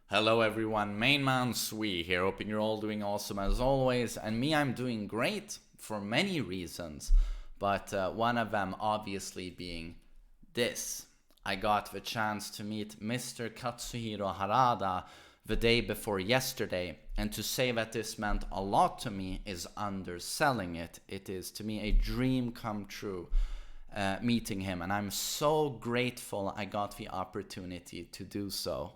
Hello everyone, MainManSWE here, hoping you're all doing awesome as always, and me, I'm doing great for many reasons, but one of them obviously being this. I got the chance to meet Mr. Katsuhiro Harada the day before yesterday, and to say that this meant a lot to me is underselling it. It is to me a dream come true. Meeting him, and I'm so grateful I got the opportunity to do so.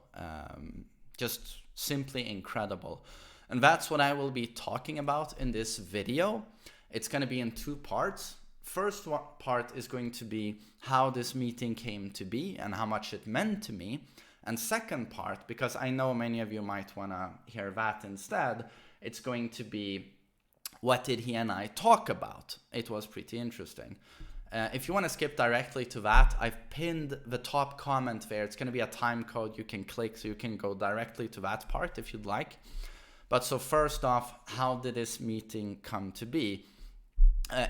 Just simply incredible. And that's what I will be talking about in this video. It's going to be in two parts. First part is going to be how this meeting came to be and how much it meant to me. And second part, because I know many of you might want to hear that instead, it's going to be what did he and I talk about. It was pretty interesting. If you want to skip directly to that, I've pinned the top comment there. It's going to be a time code you can click, so you can go directly to that part if you'd like. But so first off, how did this meeting come to be?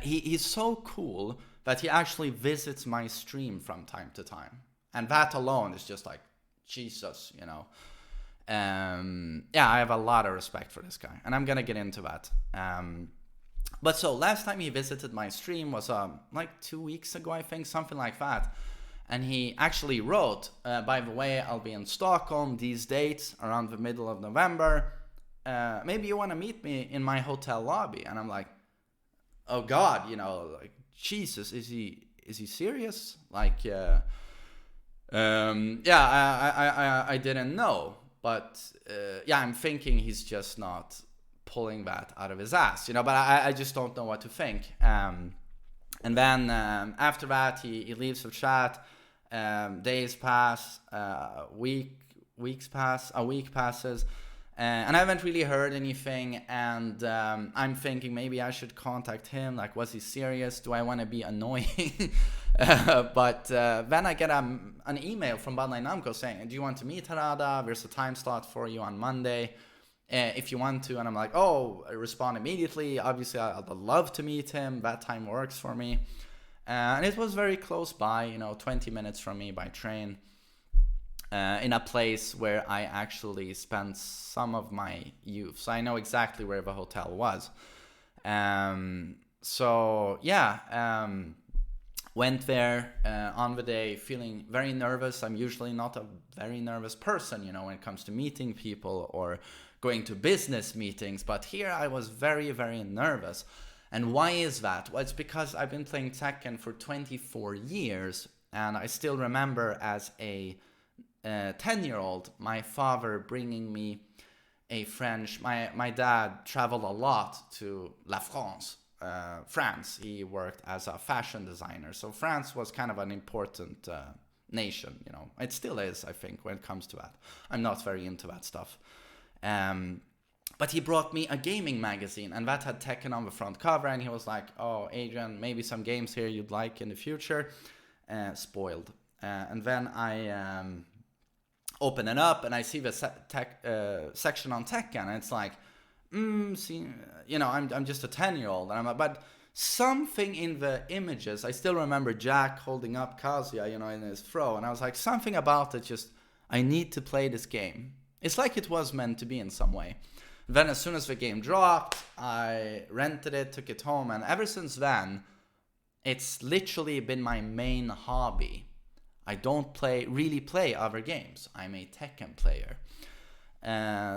He's so cool that he actually visits my stream from time to time. And that alone is just like, Jesus, you know. Yeah, I have a lot of respect for this guy. And I'm going to get into that. But so last time he visited my stream was like 2 weeks ago, I think, something like that. And he actually wrote, by the way, I'll be in Stockholm these dates around the middle of November. Maybe you want to meet me in my hotel lobby. And I'm like, oh God, you know, like, Jesus, is he serious? Like, yeah, I didn't know. But yeah, I'm thinking he's just not pulling that out of his ass, you know, but I just don't know what to think. And then after that, he leaves the chat. Days pass, a week passes, and I haven't really heard anything. And I'm thinking maybe I should contact him. Like, was he serious? Do I want to be annoying? But then I get an email from Bandai Namco saying, do you want to meet Harada? There's a time slot for you on Monday. If you want to. And I'm like, oh, I respond immediately. Obviously, I'd love to meet him. That time works for me. And it was very close by, you know, 20 minutes from me by train, in a place where I actually spent some of my youth. So I know exactly where the hotel was. So yeah, went there on the day feeling very nervous. I'm usually not a very nervous person, you know, when it comes to meeting people or going to business meetings, but here I was very, very nervous. And why is that? Well, it's because I've been playing Tekken for 24 years, and I still remember as a 10-year-old, my father bringing me a French, my dad traveled a lot to La France, France. He worked as a fashion designer, so France was kind of an important nation, you know. It still is, I think, when it comes to that. I'm not very into that stuff. But he brought me a gaming magazine, and that had Tekken on the front cover, and he was like, oh, Adrian, maybe some games here you'd like in the future. Spoiled. And then I open it up, and I see the section on Tekken, and it's like, see, you know, I'm just a 10-year-old, and I'm like, but something in the images, I still remember Jack holding up Kazuya, you know, in his throw, and I was like, something about it just, I need to play this game. It's like it was meant to be in some way. Then as soon as the game dropped, I rented it, took it home, and ever since then, it's literally been my main hobby. I don't really play other games. I'm a Tekken player.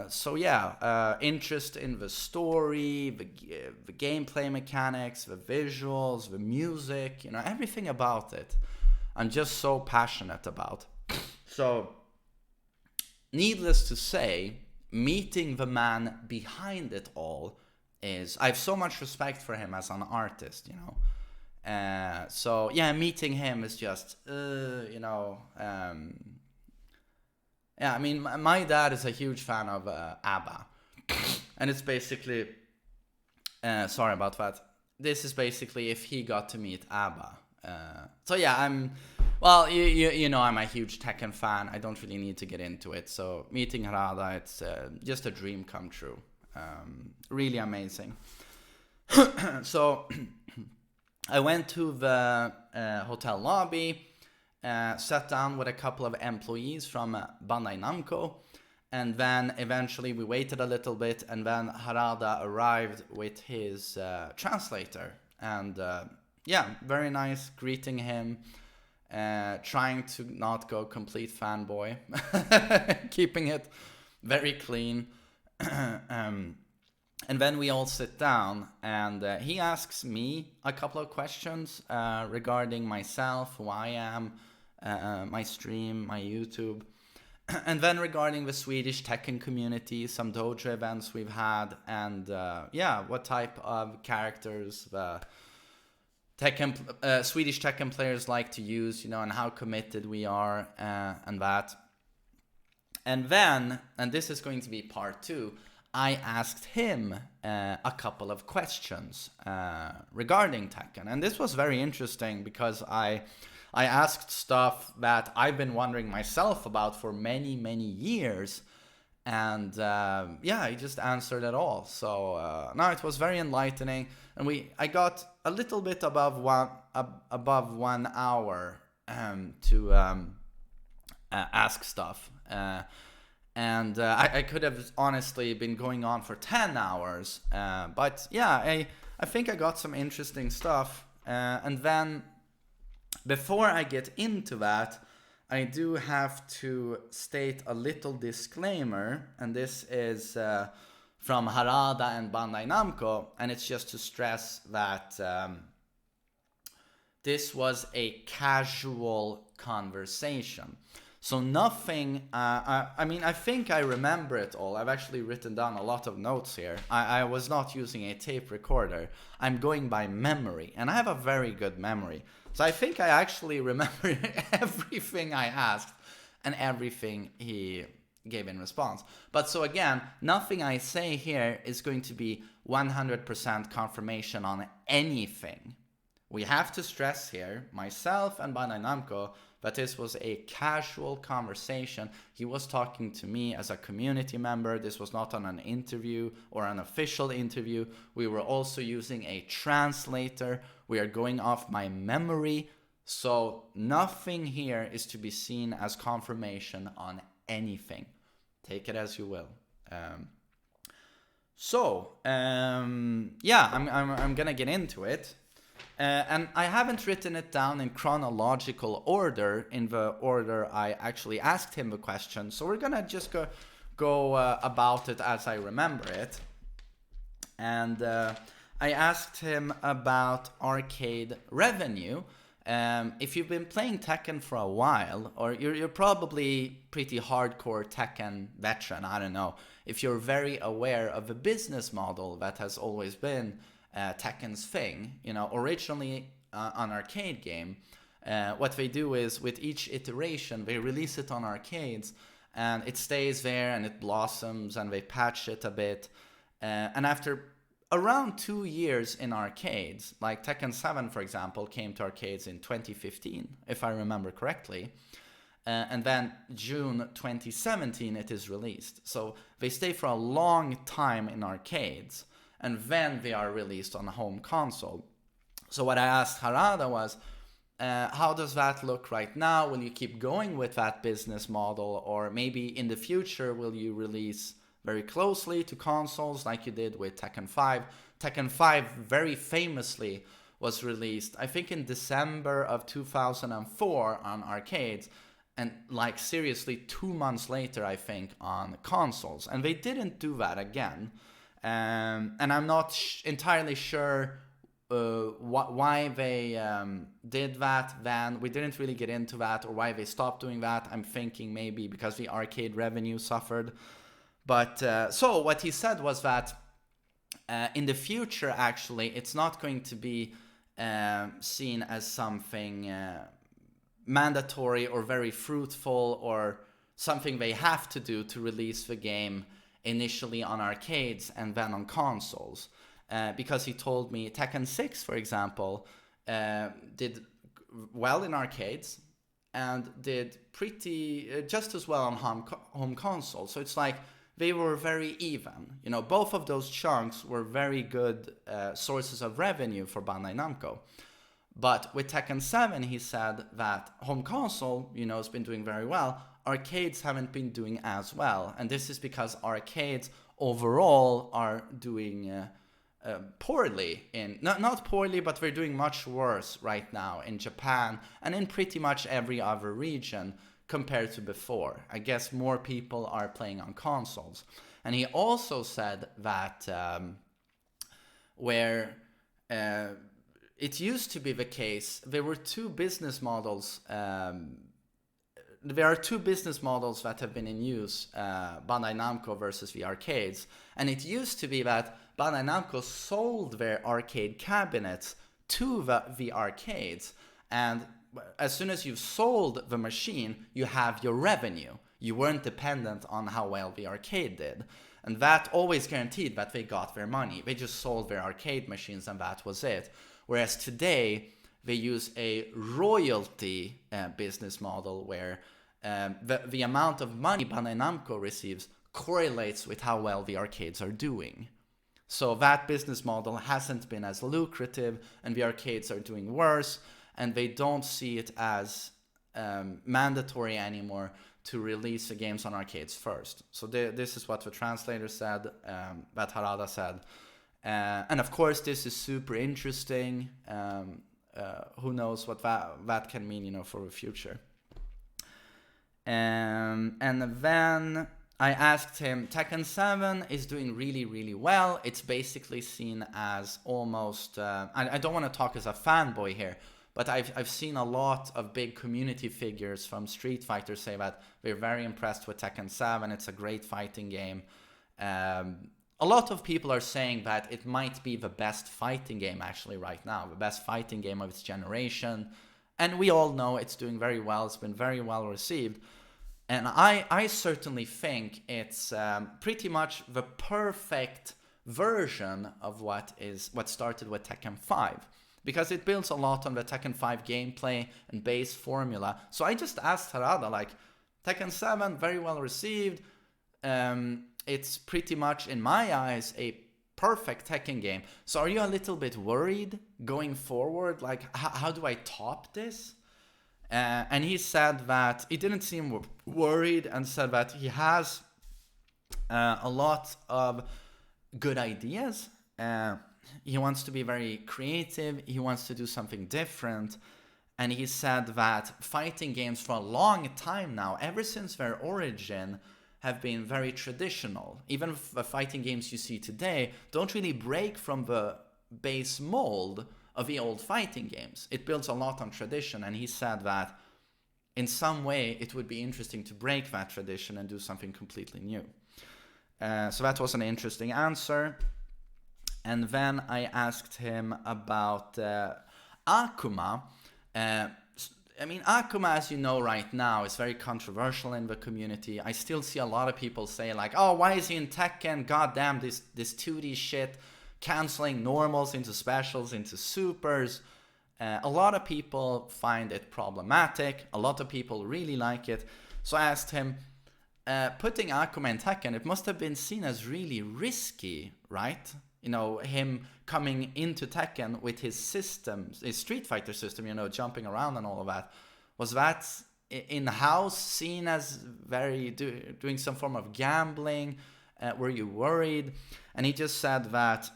So yeah, interest in the story, the gameplay mechanics, the visuals, the music, you know, everything about it. I'm just so passionate about. So, needless to say, meeting the man behind it all is, I have so much respect for him as an artist, you know. So yeah, meeting him is just, you know, yeah, I mean, my dad is a huge fan of ABBA. And it's basically, sorry about that. This is basically if he got to meet ABBA. So yeah, well, you know, I'm a huge Tekken fan. I don't really need to get into it. So meeting Harada, it's just a dream come true. Really amazing. So I went to the hotel lobby, sat down with a couple of employees from Bandai Namco, And then eventually we waited a little bit, and then Harada arrived with his translator. And yeah, very nice, greeting him, trying to not go complete fanboy, keeping it very clean. And then we all sit down, and he asks me a couple of questions regarding myself, who I am, my stream, my YouTube, and then regarding the Swedish Tekken community, some dojo events we've had, and yeah, what type of characters the Swedish Tekken players like to use, and how committed we are, and that. And then, and this is going to be part 2, I asked him a couple of questions regarding Tekken. And this was very interesting because I asked stuff that I've been wondering myself about for many, many years. And yeah, he just answered it all. So no, it was very enlightening. And I got a little bit above 1 hour to ask stuff. And I could have honestly been going on for 10 hours. But yeah, I think I got some interesting stuff. And then before I get into that, I do have to state a little disclaimer. And this is from Harada and Bandai Namco. And it's just to stress that this was a casual conversation. So nothing, I mean, I think I remember it all. I've actually written down a lot of notes here. I was not using a tape recorder. I'm going by memory, and I have a very good memory. So I think I actually remember everything I asked and everything he gave in response. But so again, nothing I say here is going to be 100% confirmation on anything. We have to stress here, myself and Bandai Namco, that this was a casual conversation. He was talking to me as a community member. This was not on an interview or an official interview. We were also using a translator. We are going off my memory. So nothing here is to be seen as confirmation on anything. Take it as you will. Yeah, I'm gonna get into it. And I haven't written it down in chronological order, in the order I actually asked him the question. So we're gonna just go about it as I remember it. And I asked him about arcade revenue. If you've been playing Tekken for a while, or you're probably pretty hardcore Tekken veteran, I don't know, if you're very aware of the business model that has always been Tekken's thing, originally an arcade game, what they do is with each iteration, they release it on arcades and it stays there and it blossoms and they patch it a bit. And after around 2 years in arcades, like Tekken 7, for example, came to arcades in 2015, if I remember correctly. And then June 2017, it is released. So they stay for a long time in arcades. And then they are released on a home console. So what I asked Harada was, how does that look right now? Will you keep going with that business model? Or maybe in the future, will you release very closely to consoles like you did with Tekken 5? Tekken 5 very famously was released, I think in December of 2004 on arcades. And like seriously 2 months later, I think, on consoles. And they didn't do that again. And I'm not entirely sure why they did that then. We didn't really get into that, or why they stopped doing that. I'm thinking maybe because the arcade revenue suffered. But so what he said was that in the future, actually, it's not going to be seen as something mandatory or very fruitful or something they have to do to release the game initially on arcades and then on consoles. Because he told me Tekken 6, for example, did well in arcades and did pretty just as well on home console. So it's like they were very even. Both of those chunks were very good sources of revenue for Bandai Namco. But with Tekken 7, he said that home console, has been doing very well. arcades haven't been doing as well. And this is because arcades overall are doing poorly not poorly, but we're doing much worse right now in Japan and in pretty much every other region compared to before. I guess more people are playing on consoles. And he also said that where it used to be the case, there were two business models. There are two business models that have been in use, Bandai Namco versus the arcades. And it used to be that Bandai Namco sold their arcade cabinets to the arcades. And as soon as you sold the machine, you have your revenue. You weren't dependent on how well the arcade did. And that always guaranteed that they got their money. They just sold their arcade machines and that was it. Whereas today, they use a royalty business model where the amount of money Bandai Namco receives correlates with how well the arcades are doing. So that business model hasn't been as lucrative, and the arcades are doing worse, and they don't see it as mandatory anymore to release the games on arcades first. So this is what the translator said, that Harada said. And of course, this is super interesting. Who knows what that can mean, for the future. And then I asked him, Tekken 7 is doing really, really well. It's basically seen as almost, I don't want to talk as a fanboy here, but I've seen a lot of big community figures from Street Fighter say that they're very impressed with Tekken 7. It's a great fighting game. A lot of people are saying that it might be the best fighting game actually right now, the best fighting game of its generation. And we all know it's doing very well. It's been very well received. And I certainly think it's pretty much the perfect version of what started with Tekken 5. Because it builds a lot on the Tekken 5 gameplay and base formula. So I just asked Harada, Tekken 7, very well received. It's pretty much, in my eyes, a perfect Tekken game. So are you a little bit worried going forward? How do I top this? And he said that he didn't seem worried and said that he has a lot of good ideas. He wants to be very creative. He wants to do something different. And he said that fighting games for a long time now, ever since their origin, have been very traditional. Even the fighting games you see today don't really break from the base mold of the old fighting games. It builds a lot on tradition, and he said that in some way it would be interesting to break that tradition and do something completely new. So that was an interesting answer. And then I asked him about Akuma. Akuma, as you know right now, is very controversial in the community. I still see a lot of people say oh, why is he in Tekken? God damn, this 2D shit, canceling normals into specials, into supers. A lot of people find it problematic. A lot of people really like it. So I asked him, putting Akuma in Tekken, it must have been seen as really risky, right? Him coming into Tekken with his systems, his Street Fighter system, jumping around and all of that. Was that in-house seen as very doing some form of gambling? Were you worried? And he just said that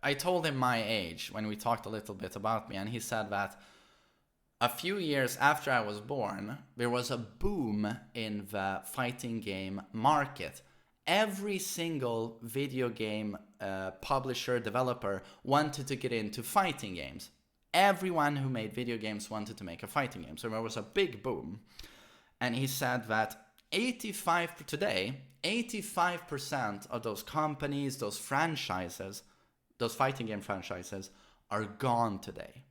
I told him my age when we talked a little bit about me, and he said that a few years after I was born, there was a boom in the fighting game market. Every single video game publisher, developer wanted to get into fighting games. Everyone who made video games wanted to make a fighting game. So there was a big boom. And he said that 85% of those companies, those franchises, those fighting game franchises are gone today.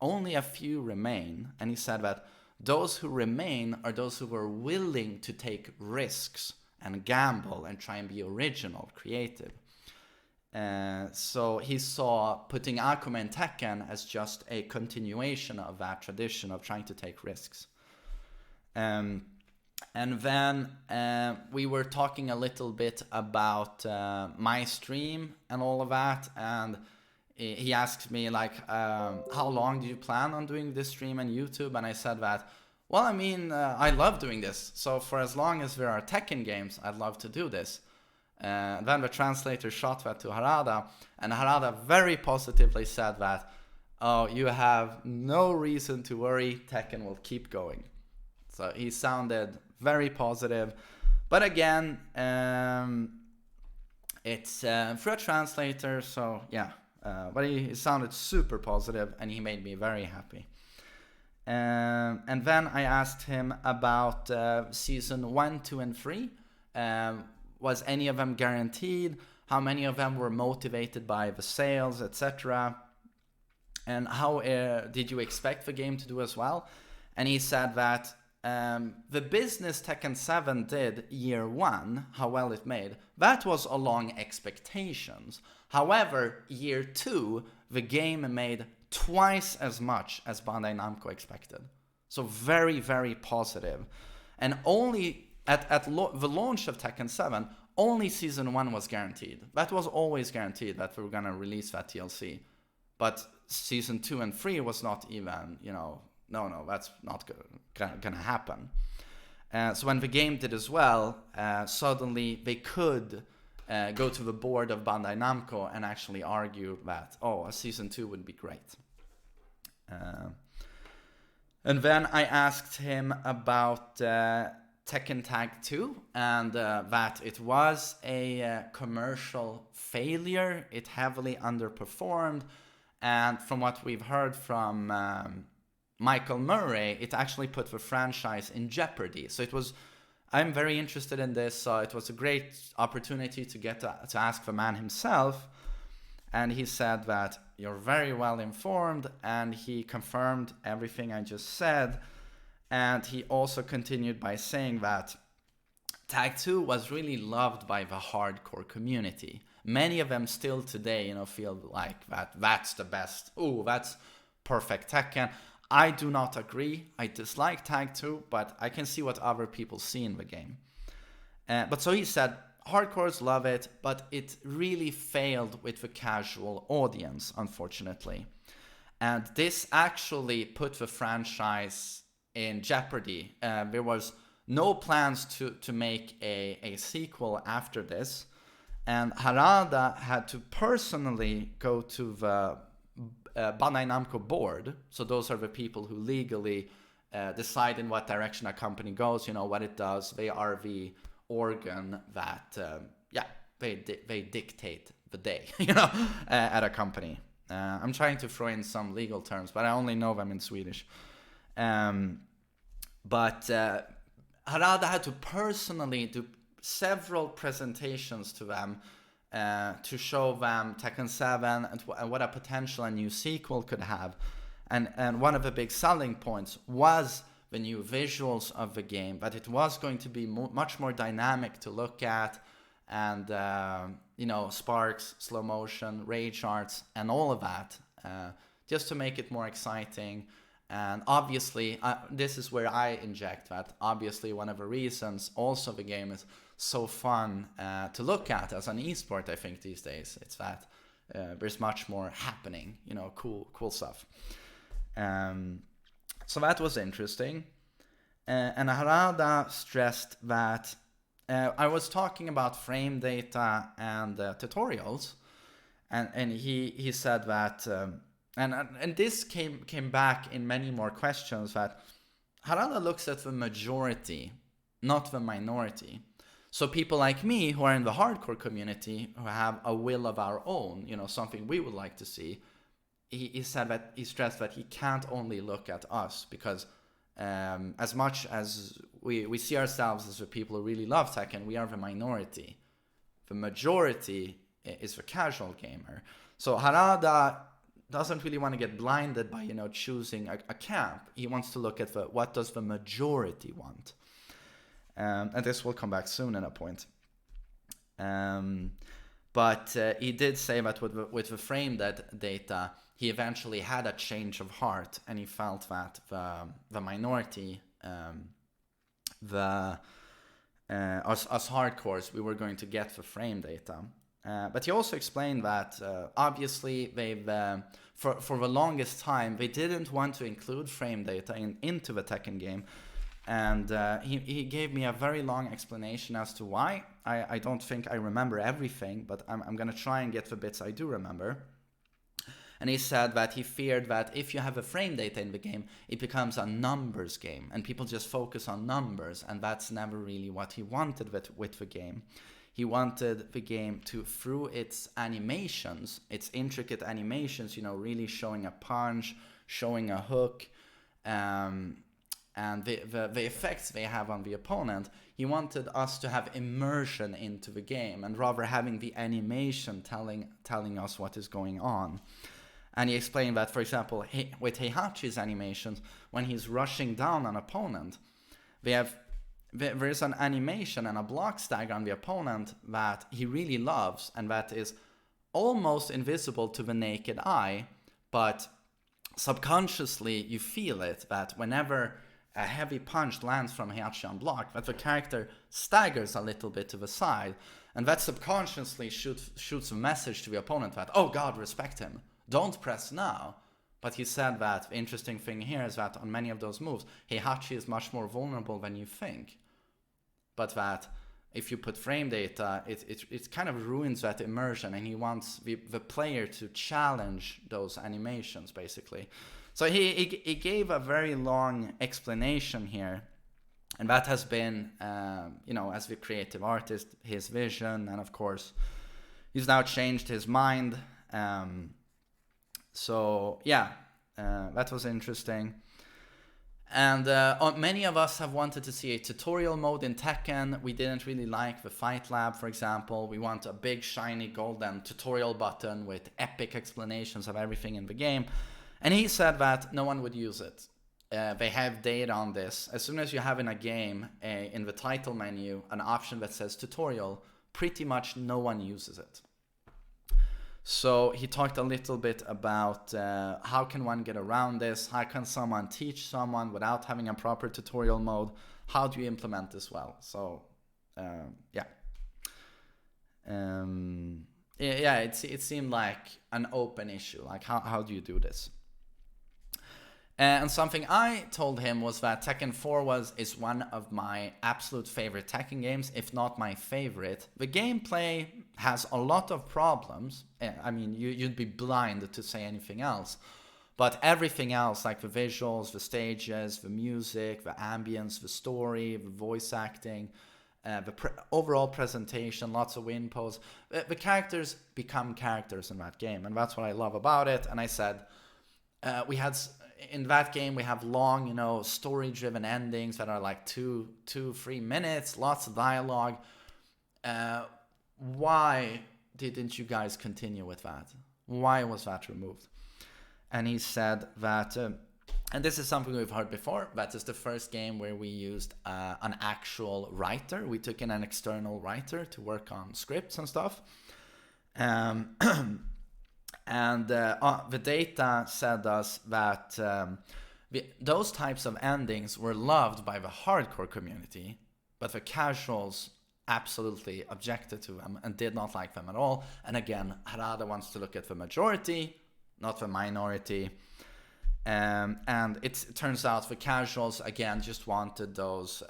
Only a few remain. And he said that those who remain are those who were willing to take risks and gamble and try and be original, creative. So he saw putting Akuma in Tekken as just a continuation of that tradition of trying to take risks. And then we were talking a little bit about my stream and all of that. And he asked me like, how long do you plan on doing this stream on YouTube? And I said that, well, I mean, I love doing this. So for as long as there are Tekken games, I'd love to do this. Then the translator shot that to Harada, and Harada very positively said that, oh, you have no reason to worry, Tekken will keep going. So he sounded very positive. But again, it's through a translator, so yeah. But he sounded super positive, and he made me very happy. And then I asked him about season 1, 2, and 3. Was any of them guaranteed? How many of them were motivated by the sales, etc.? And how did you expect the game to do as well? And he said that the business Tekken 7 did year 1, how well it made, that was along expectations. However, year 2, the game made twice as much as Bandai Namco expected. So very, very positive. And only at the launch of Tekken 7, only season 1 was guaranteed. That was always guaranteed that we were going to release that DLC. But season 2 and 3 was not even, no, that's not going to happen. So when the game did as well, suddenly they could go to the board of Bandai Namco and actually argue that, a season 2 would be great. And then I asked him about Tekken Tag 2, and that it was a commercial failure. It heavily underperformed, and from what we've heard from Michael Murray, it actually put the franchise in jeopardy. So I'm very interested in this, so it was a great opportunity to get to ask the man himself, and he said that you're very well informed, and he confirmed everything I just said. And he also continued by saying that Tag 2 was really loved by the hardcore community. Many of them still today, feel like that's the best. Ooh, that's perfect Tekken. I do not agree. I dislike Tag 2, but I can see what other people see in the game. But so he said, hardcores love it, but it really failed with the casual audience, unfortunately. And this actually put the franchise in jeopardy. There was no plans to make a sequel after this, and Harada had to personally go to the Bandai Namco board. So those are the people who legally decide in what direction a company goes, what it does. They are the organ that they dictate the day at a company. I'm trying to throw in some legal terms, but I only know them in Swedish. But Harada had to personally do several presentations to them to show them Tekken 7 and what a potential a new sequel could have. And one of the big selling points was the new visuals of the game, that it was going to be much more dynamic to look at, and sparks, slow motion, rage arts, and all of that, just to make it more exciting. And obviously, this is where I inject that. Obviously, one of the reasons also the game is so fun to look at as an esport, I think, these days. It's that there's much more happening, cool stuff. So that was interesting. And Harada stressed that I was talking about frame data and tutorials, and he said that, and this came back in many more questions, that Harada looks at the majority, not the minority. So people like me who are in the hardcore community, who have a will of our own, something we would like to see, he said that he stressed that he can't only look at us, because as much as we see ourselves as the people who really love Tekken, we are the minority. The majority is the casual gamer. So Harada doesn't really want to get blinded by choosing a camp. He wants to look at what does the majority want, and this will come back soon in a point. But he did say that with the frame data, he eventually had a change of heart, and he felt that the minority, us hardcores, we were going to get the frame data. But he also explained that obviously they've for the longest time they didn't want to include frame data into the Tekken game, and he gave me a very long explanation as to why. I don't think I remember everything, but I'm gonna try and get the bits I do remember. And he said that he feared that if you have a frame data in the game, it becomes a numbers game, and people just focus on numbers, and that's never really what he wanted with the game. He wanted the game to, through its animations, its intricate animations, really showing a punch, showing a hook, and the effects they have on the opponent. He wanted us to have immersion into the game, and rather having the animation telling us what is going on. And he explained that, for example, with Heihachi's animations, when he's rushing down an opponent, there is an animation and a block stagger on the opponent that he really loves, and that is almost invisible to the naked eye, but subconsciously you feel it, that whenever a heavy punch lands from Heihachi on block, that the character staggers a little bit to the side, and that subconsciously shoots a message to the opponent that, oh god, respect him. Don't press now. But he said that the interesting thing here is that on many of those moves, Heihachi is much more vulnerable than you think. But that if you put frame data, it kind of ruins that immersion, and he wants the player to challenge those animations, basically. So he gave a very long explanation here. And that has been, as the creative artist, his vision. And of course, he's now changed his mind. That was interesting. And many of us have wanted to see a tutorial mode in Tekken. We didn't really like the Fight Lab, for example. We want a big, shiny, golden tutorial button with epic explanations of everything in the game. And he said that no one would use it. They have data on this. As soon as you have in a game, in the title menu, an option that says tutorial, pretty much no one uses it. So he talked a little bit about how can one get around this? How can someone teach someone without having a proper tutorial mode? How do you implement this well? So, it seemed like an open issue. Like, how do you do this? And something I told him was that Tekken 4 is one of my absolute favorite Tekken games, if not my favorite. The gameplay has a lot of problems. I mean, you'd be blind to say anything else. But everything else, like the visuals, the stages, the music, the ambience, the story, the voice acting, the overall presentation, lots of win pose, the characters become characters in that game. And that's what I love about it. And I said, in that game, we have long, story-driven endings that are like 2-3 minutes, lots of dialogue. Why didn't you guys continue with that? Why was that removed? And he said that, and this is something we've heard before, that is the first game where we used an actual writer. We took in an external writer to work on scripts and stuff. And the data said us that those types of endings were loved by the hardcore community, but the casuals absolutely objected to them and did not like them at all. And again, Harada wants to look at the majority, not the minority. And it turns out the casuals, again, just wanted those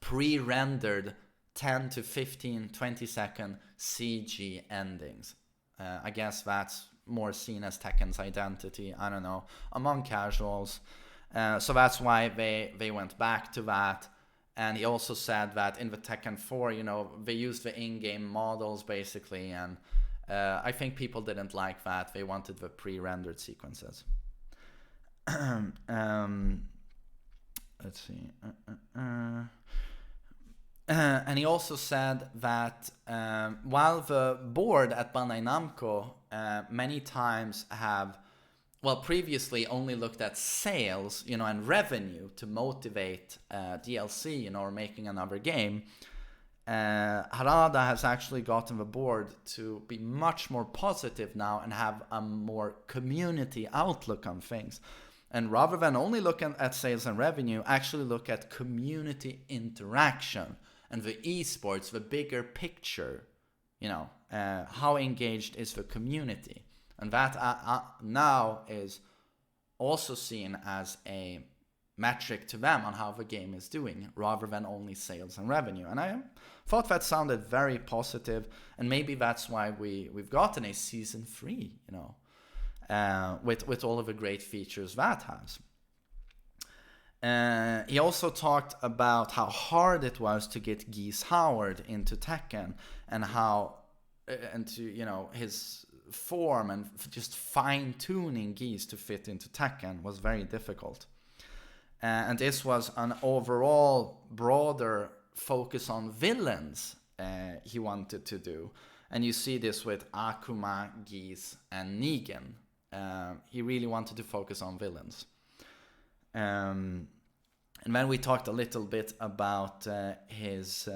pre-rendered 10 to 15, 20-second CG endings. I guess that's more seen as Tekken's identity, I don't know, among casuals. So that's why they went back to that. And he also said that in the Tekken 4, they used the in-game models basically. And I think people didn't like that. They wanted the pre-rendered sequences. Let's see. And he also said that while the board at Bandai Namco many times have, previously only looked at sales, and revenue to motivate DLC, or making another game, Harada has actually gotten the board to be much more positive now and have a more community outlook on things. And rather than only looking at sales and revenue, actually look at community interaction and the esports, the bigger picture, how engaged is the community, and that now is also seen as a metric to them on how the game is doing, rather than only sales and revenue. And I thought that sounded very positive, and maybe that's why we've gotten a season 3, with all of the great features that has. He also talked about how hard it was to get Geese Howard into Tekken, and how his form and just fine-tuning Geese to fit into Tekken was very difficult. And this was an overall broader focus on villains he wanted to do. And you see this with Akuma, Geese, and Negan. He really wanted to focus on villains. And then we talked a little bit about his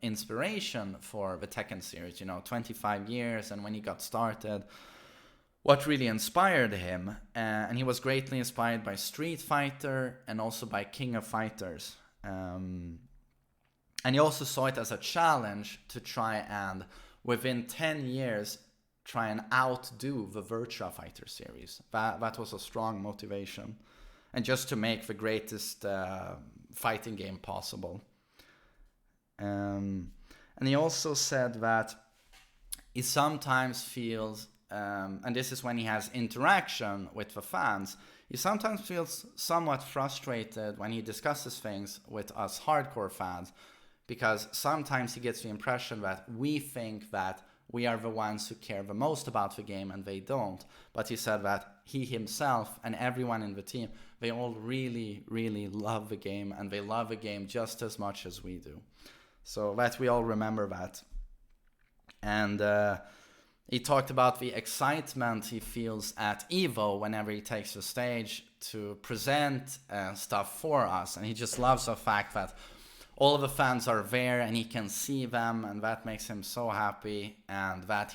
inspiration for the Tekken series, 25 years, and when he got started, what really inspired him. And he was greatly inspired by Street Fighter and also by King of Fighters. And he also saw it as a challenge to try and, within 10 years, try and outdo the Virtua Fighter series. That was a strong motivation. And just to make the greatest fighting game possible. And he also said that he sometimes feels, and this is when he has interaction with the fans, he sometimes feels somewhat frustrated when he discusses things with us hardcore fans, because sometimes he gets the impression that we think that we are the ones who care the most about the game and they don't. But he said that he himself and everyone in the team, they all really, really love the game, and they love the game just as much as we do. So that we all remember that. And he talked about the excitement he feels at EVO whenever he takes the stage to present stuff for us. And he just loves the fact that all of the fans are there and he can see them, and that makes him so happy. And that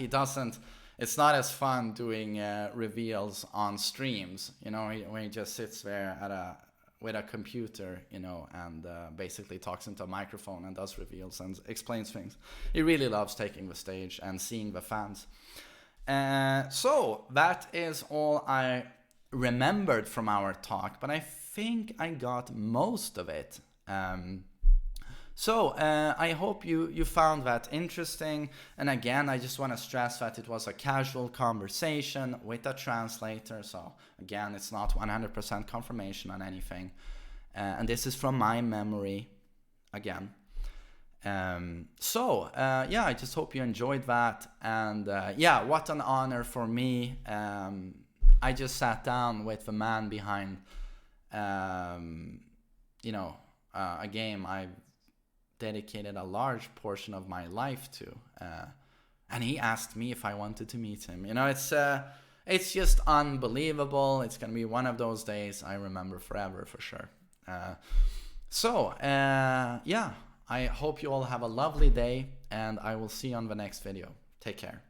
it's not as fun doing reveals on streams, when he just sits there with a computer, and basically talks into a microphone and does reveals and explains things. He really loves taking the stage and seeing the fans. So that is all I remembered from our talk, but I think I got most of it. So I hope you found that interesting. And again, I just want to stress that it was a casual conversation with a translator. So again, it's not 100% confirmation on anything. And this is from my memory again. I just hope you enjoyed that. And what an honor for me. I just sat down with the man behind, a game I've dedicated a large portion of my life to, and he asked me if I wanted to meet him. It's just unbelievable. It's gonna be one of those days I remember forever, for sure. I hope you all have a lovely day, and I will see you on the next video. Take care.